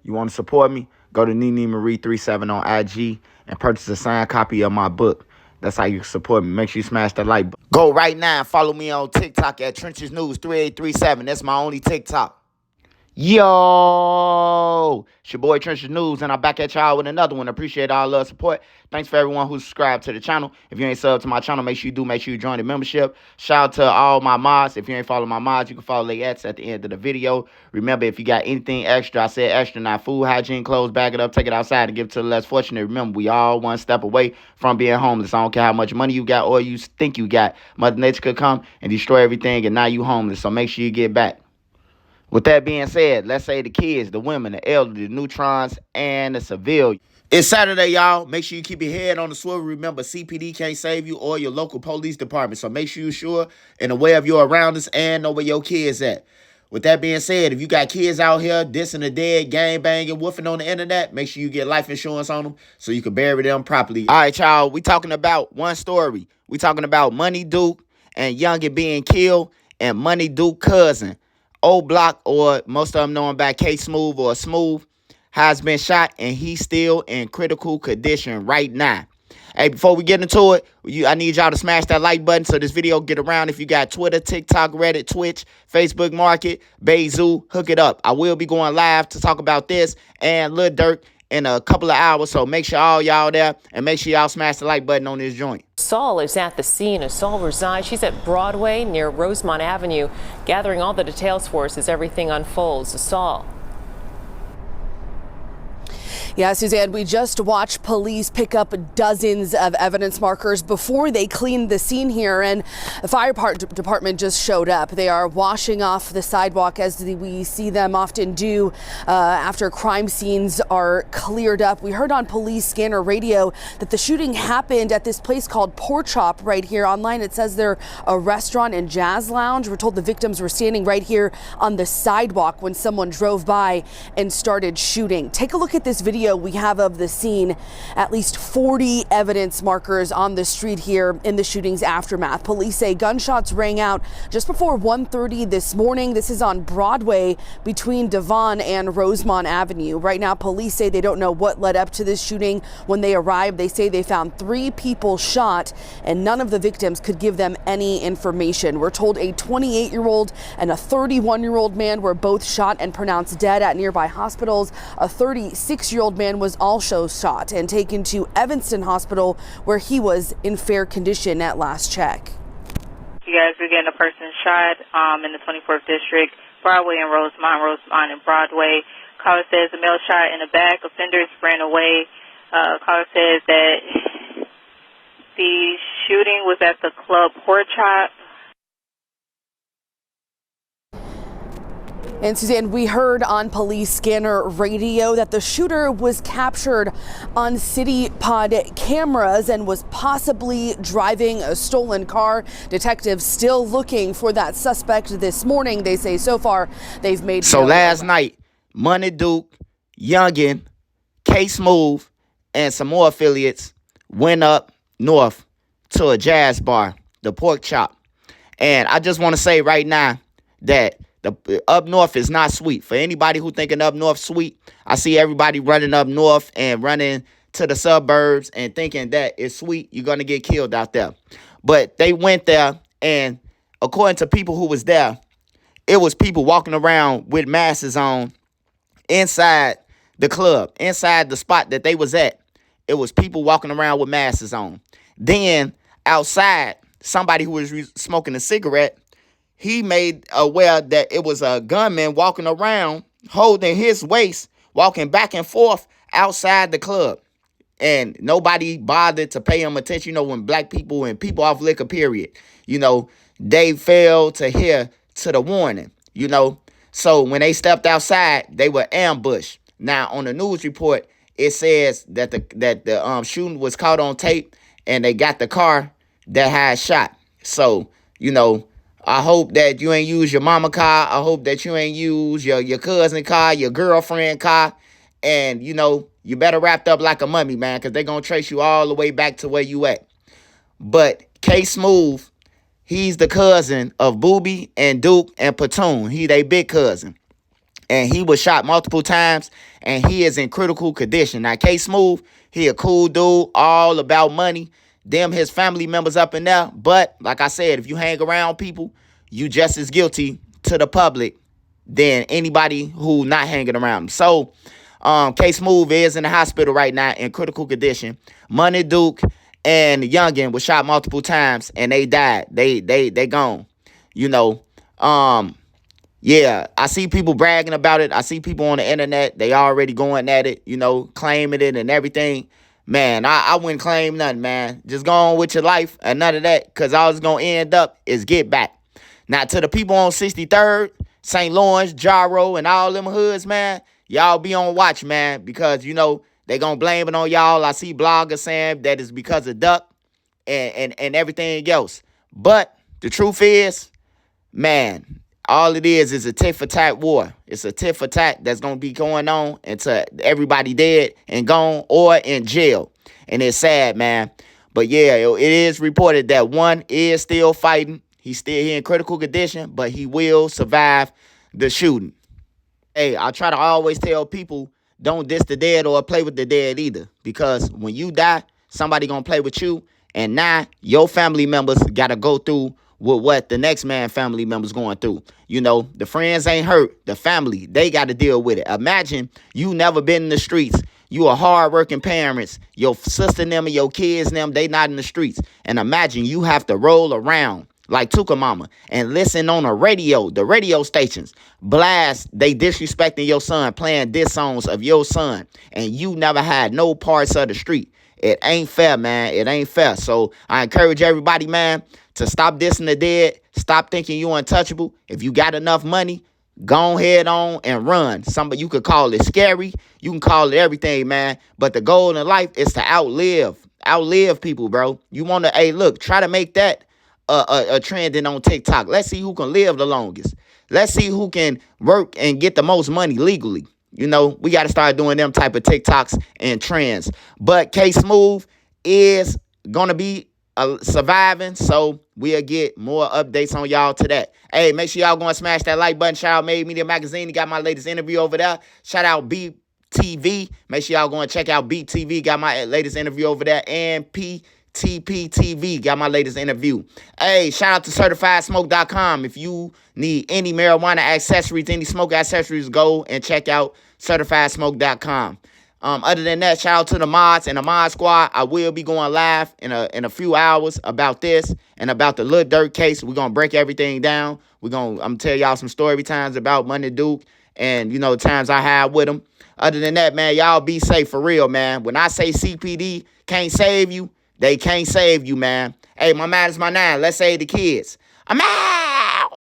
You want to support me? Go to Nene Marie 37 on IG and purchase a signed copy of my book. That's how you support me. Make sure you smash that like button. Go right now and follow me on TikTok at Trenches News 3837. That's my only TikTok. Yo, it's your boy Trenches News, and I'm back at y'all with another one. Appreciate all love support. Thanks for everyone who subscribed to the channel. If you ain't subbed to my channel, make sure you do. Make sure you join the membership. Shout out to all my mods. If you ain't follow my mods, you can follow their ads at the end of the video. Remember, if you got anything extra, I said extra, not food, hygiene, clothes, bag it up, take it outside, and give it to the less fortunate. Remember, we all one step away from being homeless. I don't care how much money you got or you think you got. Mother Nature could come and destroy everything, and now you homeless. So make sure you get back. With that being said, let's say the kids, the women, the elderly, the neutrons, and the civilians. It's Saturday, y'all. Make sure you keep your head on the swivel. Remember, CPD can't save you or your local police department. So make sure you're sure and aware of your surroundings and know where your kids at. With that being said, if you got kids out here dissing the dead, gang banging, woofing on the internet, make sure you get life insurance on them so you can bury them properly. All right, y'all. We talking about one story. We talking about Money Duke and Younggin being killed and Money Duke cousin. Old Block, or most of them know him by Smoove or Smoove, has been shot, and he's still in critical condition right now. Hey, before we get into it, I need y'all to smash that like button so this video get around. If you got Twitter, TikTok, Reddit, Twitch, Facebook Market, Bayzoo, hook it up. I will be going live to talk about this and Lil Durk in a couple of hours, so make sure all y'all there and make sure y'all smash the like button on this joint. Saul is at the scene as Saul resides. She's at Broadway near Rosemont Avenue, gathering all the details for us as everything unfolds. Saul. Yeah, Suzanne, we just watched police pick up dozens of evidence markers before they cleaned the scene here, and the fire department just showed up. They are washing off the sidewalk as we see them often do after crime scenes are cleared up. We heard on police scanner radio that the shooting happened at this place called Pork Chop right here. Online it says they're a restaurant and jazz lounge. We're told the victims were standing right here on the sidewalk when someone drove by and started shooting. Take a look at this video we have of the scene. At least 40 evidence markers on the street here in the shooting's aftermath. Police say gunshots rang out just before 1:30 this morning. This is on Broadway between Devon and Rosemont Avenue. Right now, police say they don't know what led up to this shooting. When they arrived, they say they found 3 people shot, and none of the victims could give them any information. We're told a 28-year-old and a 31-year-old man were both shot and pronounced dead at nearby hospitals. A 36-year-old man was also shot and taken to Evanston Hospital, where he was in fair condition at last check. You guys are getting a person shot in the 24th District, Broadway and Rosemont and Broadway. Caller says a male shot in the back. Offenders ran away. Caller says that the shooting was at the club Pork Chop. And Suzanne, we heard on police scanner radio that the shooter was captured on City Pod cameras and was possibly driving a stolen car. Detectives still looking for that suspect this morning. They say so far they've made. So last night, Money Duke, Younggin, Smoove, and some more affiliates went up north to a jazz bar, the Pork Chop. And I just want to say right now that the up north is not sweet. For anybody who thinking up north sweet, I see everybody running up north and running to the suburbs and thinking that it's sweet. You're going to get killed out there. But they went there, and according to people who was there, it was people walking around with masks on inside the club, inside the spot that they was at. It was people walking around with masks on. Then outside, somebody who was smoking a cigarette, he made aware that it was a gunman walking around holding his waist, walking back and forth outside the club. And nobody bothered to pay him attention. You know, when black people and people off liquor, period, you know, they failed to hear to the warning, you know. So when they stepped outside, they were ambushed. Now, on the news report, it says that the shooting was caught on tape and they got the car that had shot. So, you know, I hope that you ain't use your mama car. I hope that you ain't use your cousin car, your girlfriend car. And, you know, you better wrapped up like a mummy, man, because they're going to trace you all the way back to where you at. But Smoove, he's the cousin of Booby and Duke and Platoon. He they big cousin. and he was shot multiple times, and he is in critical condition. Now, K Smoove, he a cool dude, all about money. Them his family members up in there. But like I said, if you hang around people, you just as guilty to the public than anybody who not hanging around them. So, K Smoove is in the hospital right now in critical condition. Money Duke and Younggin was shot multiple times, and they died. They gone. You know, yeah, I see people bragging about it. I see people on the internet. They already going at it, you know, claiming it and everything. Man, I wouldn't claim nothing, man. Just go on with your life and none of that, because all it's going to end up is get back. Now, to the people on 63rd, St. Lawrence, Jaro, and all them hoods, man, y'all be on watch, man, because, you know, they going to blame it on y'all. I see bloggers saying that it's because of Duck and everything else. But the truth is, man, all it is a tit-for-tat war. It's a tit-for-tat that's going to be going on until everybody dead and gone or in jail. And it's sad, man. But yeah, it is reported that one is still fighting. He's still here in critical condition, but he will survive the shooting. Hey, I try to always tell people, don't diss the dead or play with the dead either. Because when you die, somebody going to play with you. And now your family members got to go through with what the next man family members going through. You know, the friends ain't hurt. The family, they got to deal with it. Imagine you never been in the streets. You are hardworking parents. Your sister and them and your kids and them, they not in the streets. And imagine you have to roll around like Tuka Mama and listen on the radio stations. Blast, they disrespecting your son, playing diss songs of your son. And you never had no parts of the street. It ain't fair, man. It ain't fair. So I encourage everybody, man, to stop dissing the dead. Stop thinking you untouchable. If you got enough money, go ahead on and run. Somebody, you could call it scary. You can call it everything, man. But the goal in life is to outlive people, bro. You want to, hey, look, try to make that a trending on TikTok. Let's see who can live the longest. Let's see who can work and get the most money legally. You know, we got to start doing them type of TikToks and trends. But K Smoove is going to be surviving, so we'll get more updates on y'all to that. Hey, make sure y'all go and smash that like button. Shout out Made Media Magazine. Got my latest interview over there. Shout out BTV. Make sure y'all go and check out BTV. Got my latest interview over there. And TPTV got my latest interview. Hey, shout out to CertifiedSmoke.com. If you need any marijuana accessories, any smoke accessories, go and check out CertifiedSmoke.com. Other than that, shout out to the mods and the mod squad. I will be going live in a few hours about this and about the Lil Durk case. We're gonna break everything down. I'm gonna tell y'all some story times about Money Duke and, you know, times I had with him. Other than that, man, y'all be safe for real, man. When I say CPD can't save you, they can't save you, man. Hey, my man is my nine. Let's save the kids. I'm mad.